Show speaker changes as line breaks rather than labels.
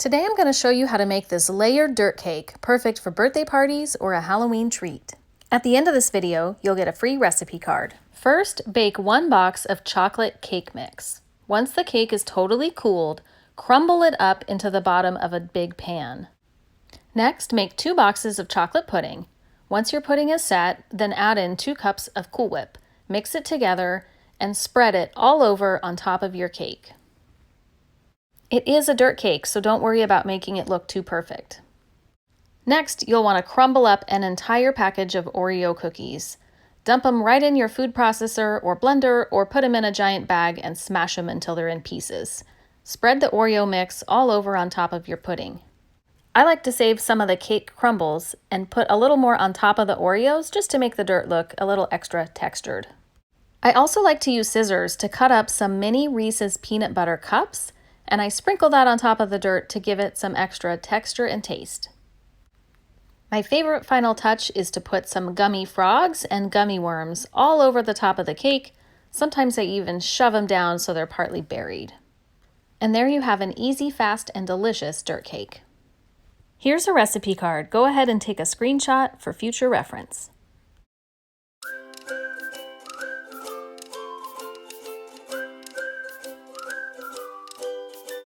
Today I'm going to show you how to make this layered dirt cake, perfect for birthday parties or a Halloween treat. At the end of this video, you'll get a free recipe card. First, bake 1 box of chocolate cake mix. Once the cake is totally cooled, crumble it up into the bottom of a big pan. Next, make 2 boxes of chocolate pudding. Once your pudding is set, then add in 2 cups of Cool Whip. Mix it together and spread it all over on top of your cake. It is a dirt cake, so don't worry about making it look too perfect. Next, you'll want to crumble up an entire package of Oreo cookies. Dump them right in your food processor or blender, or put them in a giant bag and smash them until they're in pieces. Spread the Oreo mix all over on top of your pudding. I like to save some of the cake crumbles and put a little more on top of the Oreos just to make the dirt look a little extra textured. I also like to use scissors to cut up some mini Reese's peanut butter cups, and I sprinkle that on top of the dirt to give it some extra texture and taste. My favorite final touch is to put some gummy frogs and gummy worms all over the top of the cake. Sometimes I even shove them down so they're partly buried. And there you have an easy, fast, and delicious dirt cake. Here's a recipe card. Go ahead and take a screenshot for future reference.